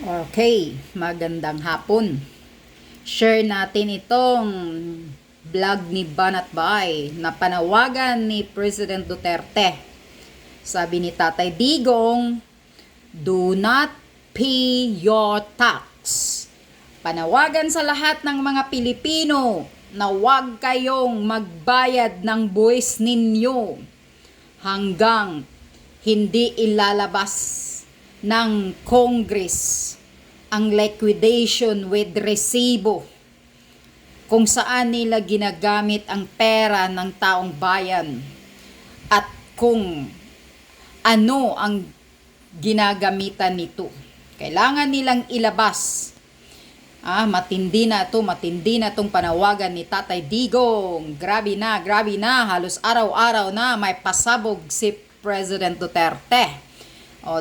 Okay, magandang hapon. Share natin itong vlog ni Banat Bay na panawagan ni President Duterte. Sabi ni Tatay Digong, do not pay your tax. Panawagan sa lahat ng mga Pilipino na huwag kayong magbayad ng buwis ninyo hanggang hindi ilalabas ng Congress ang liquidation with resibo kung saan nila ginagamit ang pera ng taong bayan at kung ano ang ginagamitan nito. Kailangan nilang ilabas. Matindi na tong panawagan ni Tatay Digong. Grabe na, halos araw-araw na may pasabog si President Duterte.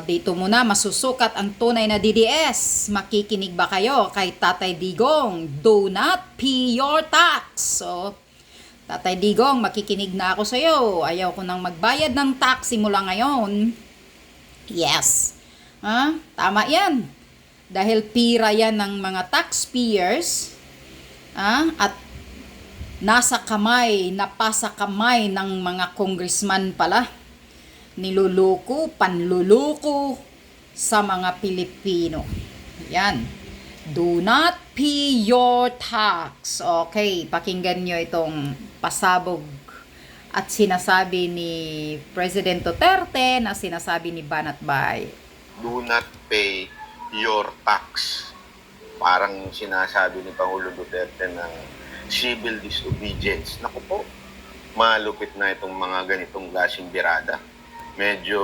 Dito muna masusukat ang tunay na DDS. Makikinig ba kayo kay Tatay Digong? Do not pay your tax. Tatay Digong, makikinig na ako sa iyo. Ayaw ko nang magbayad ng tax simula ngayon. Yes. Tama yan. Dahil pira yan ng mga taxpayers. At napasa kamay ng mga congressman pala. Niluluko, panluluko sa mga Pilipino. Yan. Do not pay your tax. Okay, pakinggan nyo itong pasabog at sinasabi ni President Duterte na sinasabi ni Banat Bay. Do not pay your tax. Parang sinasabi ni Pangulong Duterte ng civil disobedience. Naku po, malupit na itong mga ganitong klaseng birada. Medyo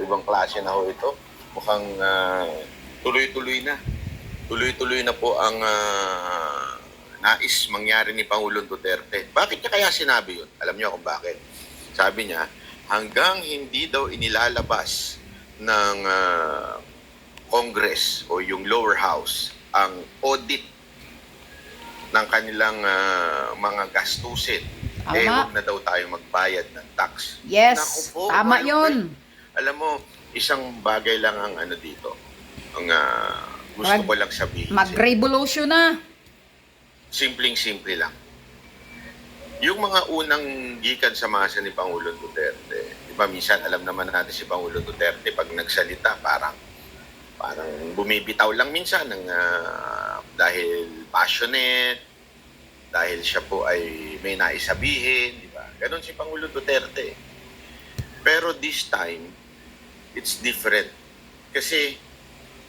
ibang klase na ho ito. Mukhang tuloy-tuloy na. Tuloy-tuloy na po ang nais mangyari ni Pangulong Duterte. Bakit niya kaya sinabi yun? Alam niyo kung bakit? Sabi niya, hanggang hindi daw inilalabas ng Congress o yung lower house ang audit ng kanilang mga gastusin, huwag na daw tayo magbayad ng tax. Yes, po, tama yun. Alam mo, isang bagay lang ang dito. Ang gusto ko lang sabihin. Mag-revolution na. Simpleng-simple lang. Yung mga unang gikan sa masa ni Pangulong Duterte, di ba minsan alam naman natin si Pangulong Duterte pag nagsalita parang bumibitaw lang minsan ng dahil passionate, dahil siya po ay may naisabihin, di ba? Ganon si Pangulong Duterte. Pero this time, it's different. Kasi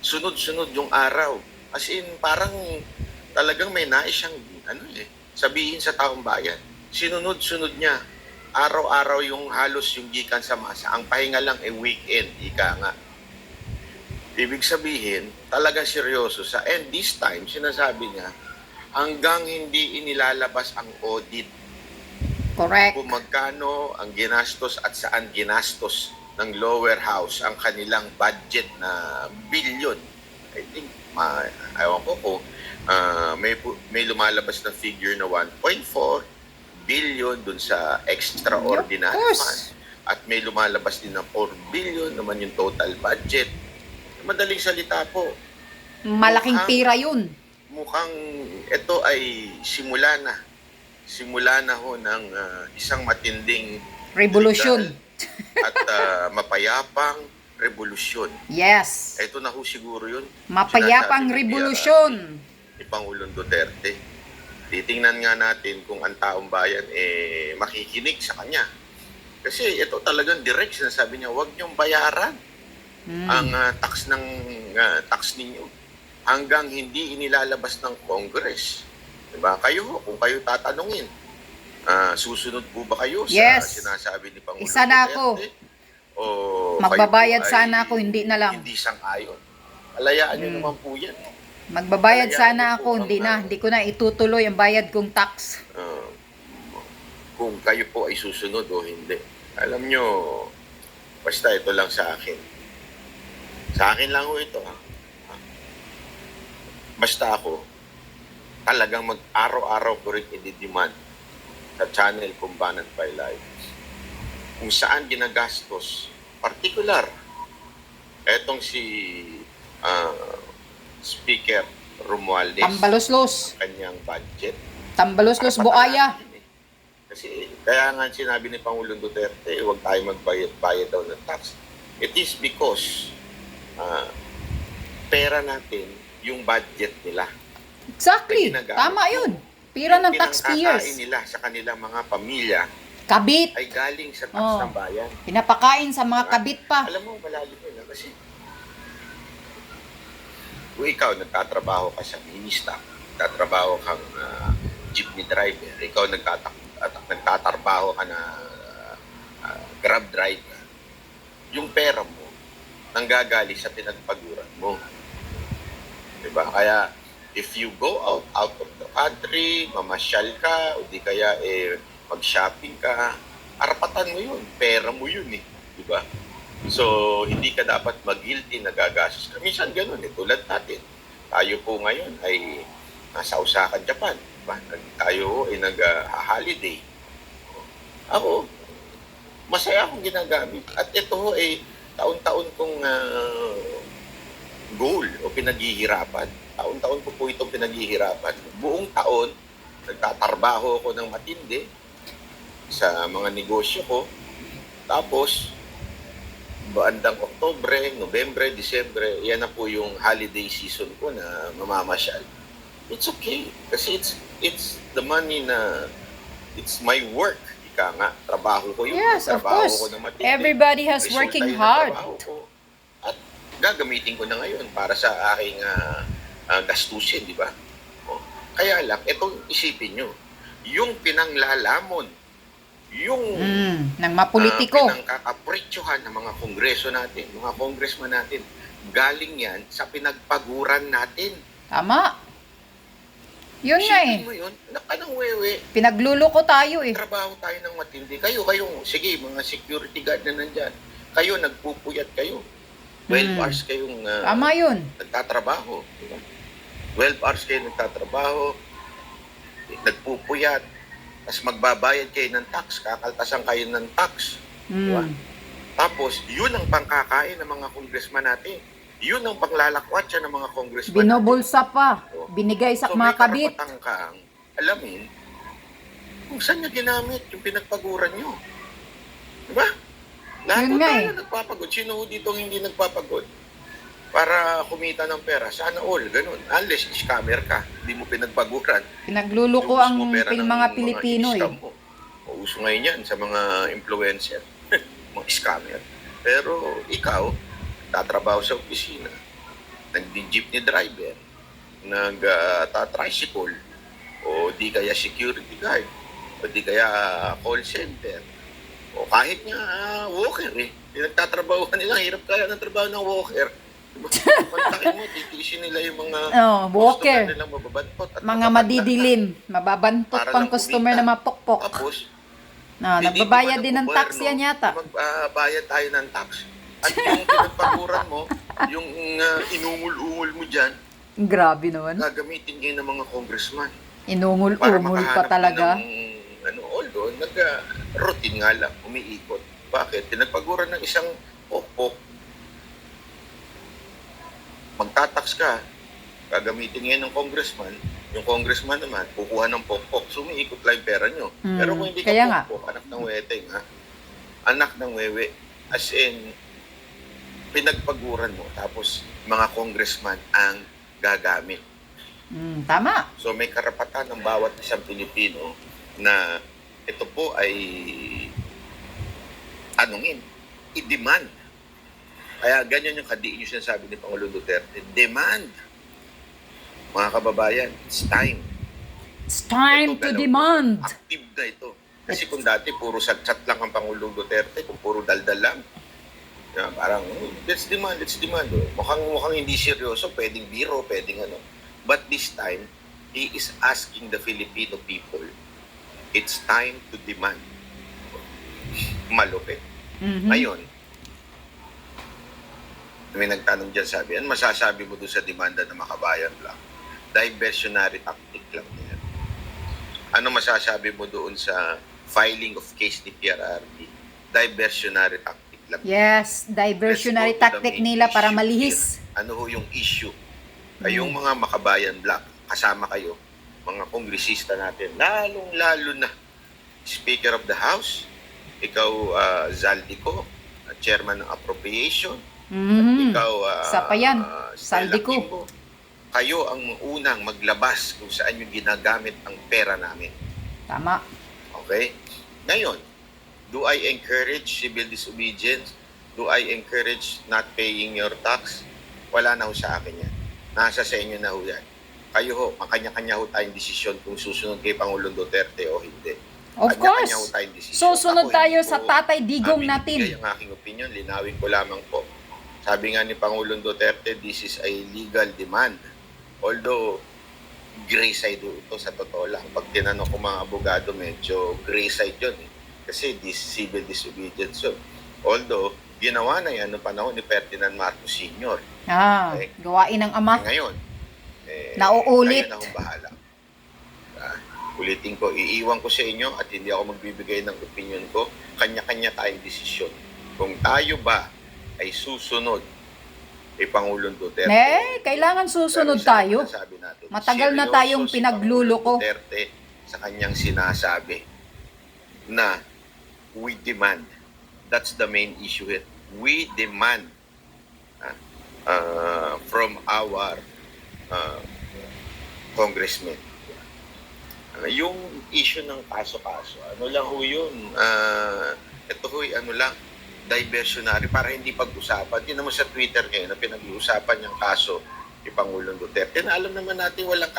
sunod-sunod yung araw. As in, parang talagang may nais siyang sabihin sa taong bayan. Sinunod-sunod niya. Araw-araw yung halos yung gikan sa masa. Ang pahinga lang ay weekend, ika nga. Ibig sabihin, talagang seryoso sa. And this time, sinasabi niya, hanggang hindi inilalabas ang audit. Correct. Kung magkano ang ginastos at saan ginastos ng lower house ang kanilang budget na billion. I think, ayaw ko may lumalabas na figure na 1.4 billion dun sa extraordinary fund. At may lumalabas din ng 4 billion naman yung total budget. Madaling salita po. Malaking pira yun. Mukhang ito ay simula na ho ng isang matinding Revolution. At mapayapang revolusyon. Yes. Ito na ho siguro yun. Mapayapang revolusyon. Ni Pangulong Duterte. Titingnan nga natin kung ang taong bayan makikinig sa kanya. Kasi ito talagang direct sinasabi niya, huwag niyong bayaran ang tax ninyo hanggang hindi inilalabas ng Congress. Diba? Kung kayo tatanungin, susunod po ba kayo sa sinasabi ni Pangulong Isa na ako. O magbabayad sana ako, hindi na lang. Hindi sang-ayon. Alayaan nyo naman po yan. Magbabayad sana ako, hindi ko na itutuloy ang bayad kong tax. Kung kayo po ay susunod o hindi. Alam nyo, basta ito lang sa akin. Sa akin lang ho ito. Basta ako, talagang mag-araw-araw ko rin i-demand sa channel kung Banat Bay Live. Kung saan ginagastos, particular, etong si Speaker Romualdez Tambaluslos. kanyang budget. Tambaluslos buaya. Kasi kaya nga sinabi ni Pangulong Duterte, huwag tayo magbayad daw ng tax. It is because pera natin yung budget nila. Exactly. Na ginagamit Tama mo. yun. Pira ng Yung taxpayers. pinangkakain nila sa kanilang mga pamilya Kabit. ay galing sa tax Oh. ng bayan. Pinapakain sa mga kabit pa. Alam mo, malalim yun kasi kung ikaw nagtatrabaho ka sa minista, nagtatrabaho kang jeepney driver, ikaw nagtatrabaho ka na grab driver, yung pera mo nanggagaling sa pinagpaguran mo. Diba? Kaya if you go out of the country, mamasyal ka, o di kaya mag-shopping ka, arapatan mo yun, pera mo yun diba? So, hindi ka dapat mag-guilty na gagastos ka. Minsan ganun tulad natin. Tayo po ngayon ay nasa Osaka, Japan. Diba? Tayo ay nag-holiday. Ako, masaya akong ginagamit. At ito ay taon-taon kong goal o pinaghihirapan. Taon-taon ko po itong pinaghihirapan. Buong taon, nagtatrabaho ako ng matindi sa mga negosyo ko. Tapos, bandang Oktubre, Nobyembre, Disyembre, yan na po yung holiday season ko na mamamasyal. It's okay. Kasi it's the money na, it's my work. Ika nga, trabaho ko yun. Yes, of trabaho course. ko na matindi. Everybody has Resulta working yun ng hard. trabaho ko. At gagamitin ko na ngayon para sa aking gastusin, di ba? Kaya lang, itong isipin nyo, yung pinanglalamon, yung Ng mapolitiko. pinangkakapritsyohan ng mga kongreso natin, mga congressman natin, galing yan sa pinagpaguran natin. Tama. Yun nga Isipin mo yun, nakanang wewe, Pinagluluko tayo trabaho tayo ng matindi. Kayong, sige, mga security guard na nandyan, kayo, nagpupuyat kayo. 12 hours kayong Tama yun. nagtatrabaho. Diba? 12 hours kayo nagtatrabaho, nagpupuyat, tapos magbabayad kayo ng tax, kakaltasan kayo ng tax. Diba? Tapos, yun ang pangkakain ng mga congressman natin. Yun ang panglalakwatsa ng mga congressman Binubulsa pa. Binigay sa So, mga may kabit. karapatan kang alamin kung saan niya ginamit yung pinagpaguran nyo. Diba? Lahat Yun po nga tayo nagpapagod. Sino ho dito ang hindi nagpapagod? Para kumita ng pera. Sana all, ganun. Unless scammer ka, hindi mo pinagpaguran. Pinagluluko Ubus ang mo pera ng mga Pilipino scam mo. O, uso ngayon yan sa mga influencer, mga scammer. Pero ikaw, tatrabaho sa opisina, nag-jeepney driver, nag-tricycle, o di kaya security guard, o di kaya call center, o kahit nga walker pinagtatrabahuhan nila, hirap kaya ng trabaho ng walker. Pantakin mo, titisin nila yung mga walker. customer nilang mababantot. At Mga madidilim. Mababantot Para pang lang customer kumita. na mapokpok. Tapos, Nagbabayad din ng tax yan yata. Magbayad tayo ng tax. At yung pinagpaguran mo, yung inungul-ungul mo dyan, Grabe naman. gagamitin ngayon ng mga congressman. para Inungul-ungul pa makahanap talaga. ng, although, routine nga lang, umiikot. Bakit? Pinagpaguran ng isang pokpok. Magtatax ka, gagamitin ngayon ng congressman, yung congressman naman, kukuha ng pokpok, sumiikot lang yung pera nyo. Pero kung hindi ka Kaya nga. pokpok, anak ng weteng, anak ng wewe, as in, pinagpaguran mo, tapos mga congressman ang gagamit. Tama. So may karapatan ng bawat isang Pilipino na ito po ay i-demand. Kaya ganyan yung kadiin yung sinasabi ni Pangulong Duterte. Demand. Mga kababayan, it's time. It's time Ito, to galaw. demand. Active na ito. Kasi kung dati puro sat-sat lang ang Pangulong Duterte, kung puro daldal lang, parang, let's demand. Mukhang hindi seryoso, pwedeng biro, pwedeng ano. But this time, he is asking the Filipino people, it's time to demand. Malupit. Ngayon, may nagtanong dyan, sabi, ano masasabi mo doon sa demanda ng makabayan lang? Diversionary tactic lang yan. Ano masasabi mo doon sa filing of case ni PRRD? Diversionary tactic lang. Yes, diversionary Let's go to the tactic main nila para issue malihis. here. Ano ho yung issue Kayong mga Makabayan Black, kasama kayo, mga kongresista natin, lalong-lalo na Speaker of the House, ikaw, Zaldico, Chairman ng Appropriation, ikaw, Isa pa yan, Stella Zaldico. Kimbo, kayo ang unang maglabas kung saan yung ginagamit ang pera namin. Tama. Okay? Ngayon, do I encourage civil disobedience? Do I encourage not paying your tax? Wala na ho sa akin yan. Nasa sa inyo na ho yan. Kayo ho, makanya-kanya ho tayong desisyon kung susunod kay Pangulong Duterte o hindi. Of course. Kanya-kanya ho tayong desisyon. Susunod Ako, tayo hindi sa ko Tatay Digong natin. binibigay ang aking opinion, linawin ko lamang po. Sabi nga ni Pangulong Duterte, this is a legal demand. Although, gray side ito sa totoo lang. Pag tinanong ko mga abogado, medyo gray side yun. Kasi this civil disobedience yun. Although, ginawa na yan noong panahon ni Ferdinand Marcos Sr. Okay. Gawain ng ama. Ngayon, Nauulit. kayo na akong bahala. Ulitin ko, iiwan ko sa inyo at hindi ako magbibigay ng opinion ko. Kanya-kanya tayong desisyon. Kung tayo ba ay susunod kay Pangulong Duterte. Kailangan susunod Pero isa tayo. ang nasabi natin, Matagal na seryoso tayong si pinagluloko. Pangulong Duterte sa kanyang sinasabi na we demand. That's the main issue here. We demand from our congressmen. Yung issue ng kaso-kaso, ano lang ho yun, ito ho, ano lang, diversionary para hindi pag-usapan. Tingnan mo sa Twitter ngayon na pinag-uusapan yung kaso ni Pangulong Duterte na alam naman natin walang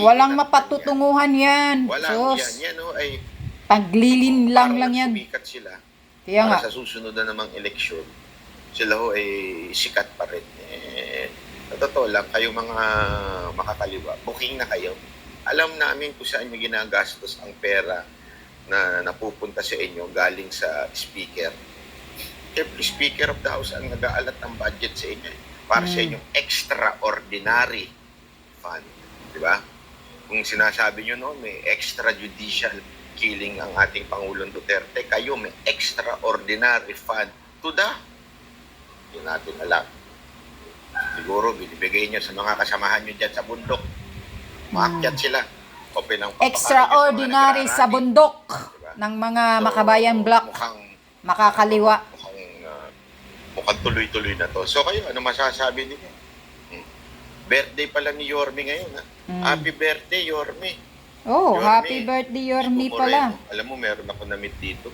Walang mapatutunguhan yan. Wala Sus. yan. Yan ho ay Paglilin lang yan. sumikat sila. Kaya nga. Para sa susunod na namang eleksyon, sila ho ay sikat pa rin. Sa totoo lang, kayo mga makakaliwa, booking na kayo. Alam namin kung saan yung ginagastos ang pera na napupunta sa inyo galing sa speaker. Siyempre, Speaker of the House ang nag-aalat ng budget sa inyo para sa inyong extraordinary fund. Di ba? Kung sinasabi nyo noon, may extrajudicial killing ang ating Pangulong Duterte, kayo may extraordinary fund to the, yun natin alam. Siguro, binibigay nyo sa mga kasamahan nyo dyan sa bundok. Maakyat sila. O Extraordinary sa bundok ng mga Makabayan Black. Makakaliwa. Mukhang tuloy-tuloy na to. So kayo, ano masasabi niyo? Birthday pala ni Yorme ngayon. Happy birthday, Yorme. Oh, Yorme, happy birthday Yorme pala. Alam mo, meron ako na-meet dito.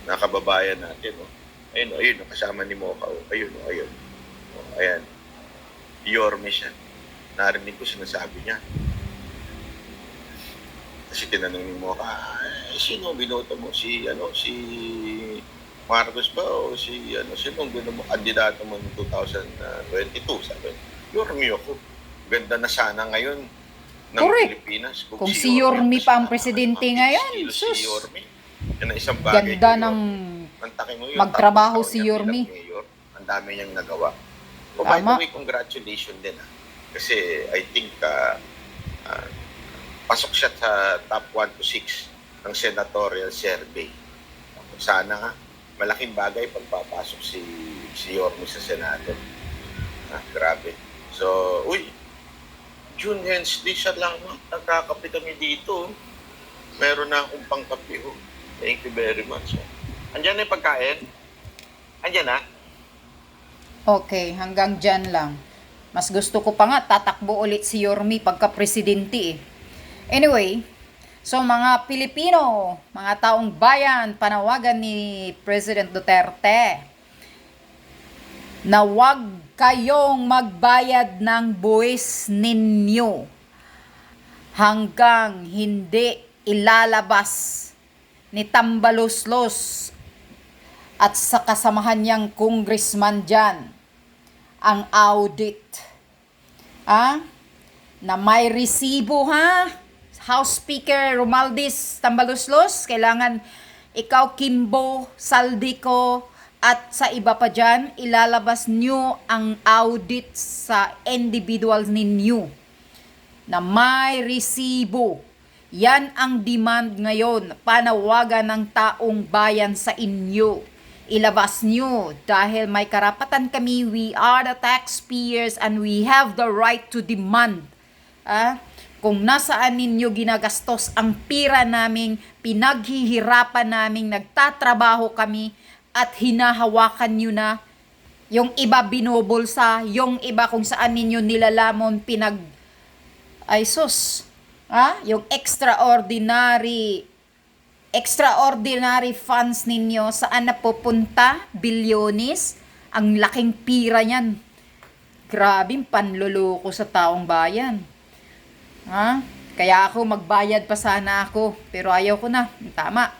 Nakababayan natin. Oh. Ayun, kasama ni Mocha. Oh. Ayun. Oh, ayan. Yorme siya. Narinig ko sinasabi niya. Kasi tinanong ni Mocha, sino binoto mo? Si Marcos ba o sino mo kandidato mo noong 2022? Sabi, Yorme ako. Ganda na sana ngayon ng Pilipinas. Kung si Yorme pa ang presidente ngayon, sus. Si Yorme. Yan ang isang bagay. Ganda ng magtrabaho si Yorme. Ang dami niyang nagawa. So, by the way, congratulations din. Kasi I think pasok siya sa top 1 to 6 ng senatorial survey. Sana nga, malaking bagay pagpapasok si Yorme sa Senado. Grabe. So, June Hensley, siya lang, nagkakape kami dito. Meron na akong pangkape. Thank you very much. Andiyan na yung pagkain? Andiyan na? Okay, hanggang dyan lang. Mas gusto ko pa nga, tatakbo ulit si Yorme pagka-presidente eh. Anyway, so mga Pilipino, mga taong bayan, panawagan ni President Duterte na wag kayong magbayad ng buwis ninyo hanggang hindi ilalabas ni Tambaluslos at sa kasamahan niyang congressman dyan ang audit. Na may resibo House Speaker Romaldis Tambaluslos, kailangan ikaw, Kimbo, Saldico, at sa iba pa dyan, ilalabas nyo ang audit sa individuals ninyo na may resibo. Yan ang demand ngayon, panawagan ng taong bayan sa inyo. ilabas nyo dahil may karapatan kami, we are the taxpayers and we have the right to demand. Kung nasaan ninyo ginagastos ang pira naming, pinaghihirapan naming, nagtatrabaho kami at hinahawakan nyo na, yung iba binubulsa, yung iba kung saan ninyo nilalamon ay sus, yung extraordinary funds ninyo, saan napupunta? Bilyones, ang laking pira niyan. Grabing panluloko sa taong bayan. Kaya ako magbayad pa sana ako, pero ayaw ko na. Tama.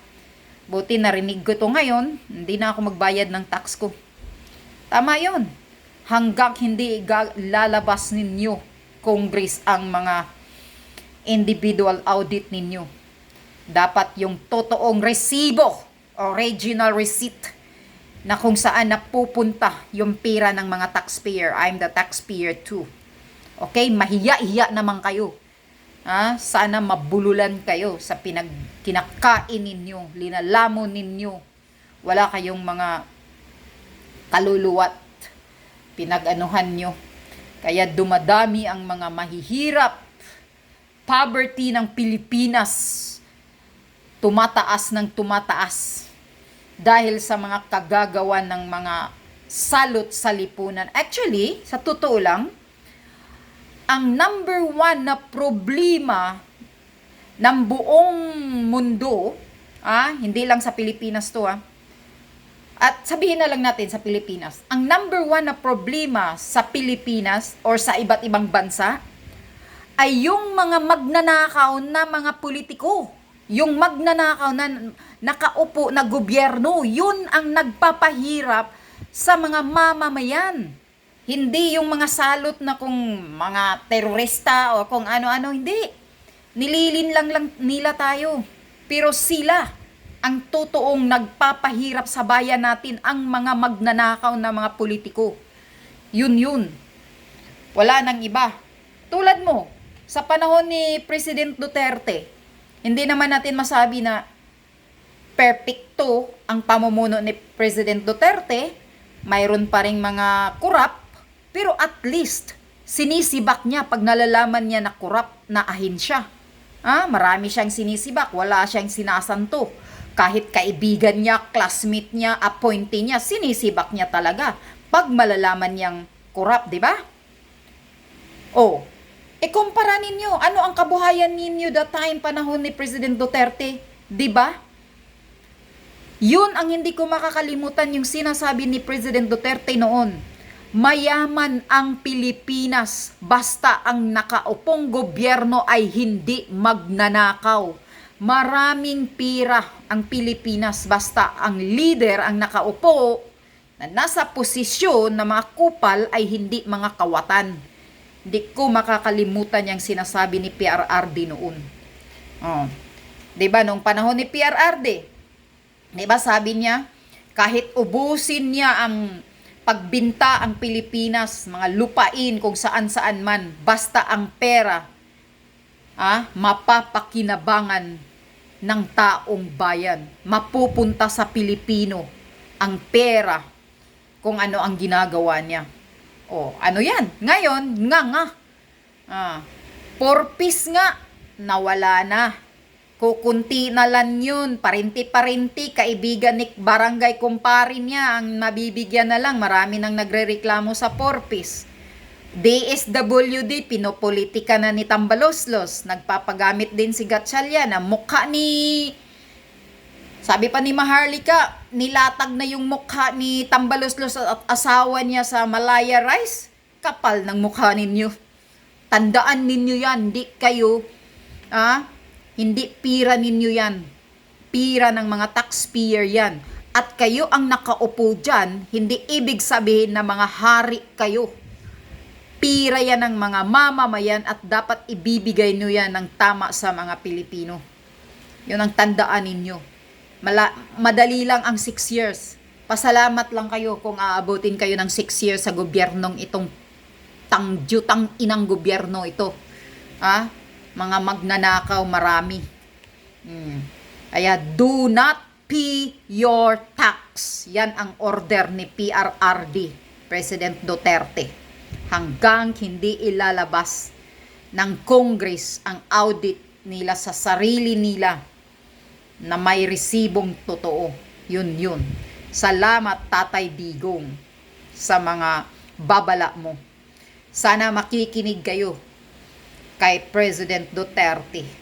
Buti narinig ko to ngayon, hindi na ako magbayad ng tax ko. Tama yun. Hanggang hindi lalabas ninyo, Congress, ang mga individual audit ninyo. Dapat yung totoong resibo, original receipt, na kung saan napupunta yung pira ng mga taxpayer. I'm the taxpayer too. Okay? Mahiya-hiya naman kayo. Sana mabululan kayo sa kinakain ninyo, linalamon ninyo. Wala kayong mga kaluluwat, pinag-anuhan nyo. Kaya dumadami ang mga mahihirap. Poverty ng Pilipinas tumataas ng tumataas dahil sa mga kagagawan ng mga salot sa lipunan. Actually, sa totoo lang, ang number one na problema ng buong mundo, hindi lang sa Pilipinas to, at sabihin na lang natin sa Pilipinas, ang number one na problema sa Pilipinas or sa iba't ibang bansa ay yung mga magnanakaw na mga politiko. Yung magnanakaw na nakaupo na gobyerno, yun ang nagpapahirap sa mga mamamayan. Hindi yung mga salot na kung mga terorista o kung ano-ano, hindi. Nililin lang nila tayo. Pero sila ang totoong nagpapahirap sa bayan natin, ang mga magnanakaw na mga politiko. Yun. Wala nang iba. Tulad mo, sa panahon ni President Duterte, hindi naman natin masabi na perfecto ang pamumuno ni President Duterte. Mayroon pa ring mga korap, pero at least sinisibak niya pag nalalaman niya na korap na ahensya. Marami siyang sinisibak, wala siyang sinasanto. Kahit kaibigan niya, classmate niya, appointee niya, sinisibak niya talaga pag malalaman niyang korap, di ba? Kumpara ninyo, ano ang kabuhayan ninyo that time panahon ni President Duterte, di ba? Yun ang hindi ko makakalimutan, yung sinasabi ni President Duterte noon. Mayaman ang Pilipinas basta ang nakaupong gobyerno ay hindi magnanakaw. Maraming pira ang Pilipinas basta ang leader ang nakaupo na nasa posisyon na mga kupal ay hindi mga kawatan. Hindi ko makakalimutan yung sinasabi ni PRRD noon. Diba, nung panahon ni PRRD, diba sabi niya, kahit ubusin niya ang pagbinta ang Pilipinas, mga lupain kung saan-saan man, basta ang pera, mapapakinabangan ng taong bayan. Mapupunta sa Pilipino ang pera kung ano ang ginagawa niya. Ano yan? Ngayon, porpis nga, nawala na. Kukunti na lang yun, parinti-parinti, kaibigan ni barangay kumpare niya, ang mabibigyan na lang, marami nang nagrereklamo sa porpis. DSWD, pinopolitika na ni Tambaloslos, nagpapagamit din si Gatchalian, na mukha ni, sabi pa ni Maharlika, nilatag na yung mukha ni Tambaloslos at asawa niya sa Malaya Rice. Kapal ng mukha ninyo. Tandaan ninyo yan, hindi pira ninyo yan. Pira ng mga taxpayer yan. At kayo ang nakaupo dyan, hindi ibig sabihin na mga hari kayo. Pira yan ng mga mamamayan at dapat ibibigay nyo yan ng tama sa mga Pilipino. Yun ang tandaan ninyo. Madali lang ang 6 years. Pasalamat lang kayo kung aabutin kayo ng 6 years sa gobyernong itong tang inang gobyerno ito. Mga magnanakaw marami. Kaya do not pay your tax. Yan ang order ni PRRD, President Duterte. Hanggang hindi ilalabas ng Congress ang audit nila sa sarili nila na may resibong totoo. Yun. Salamat, Tatay Digong, sa mga babala mo. Sana makikinig kayo kay President Duterte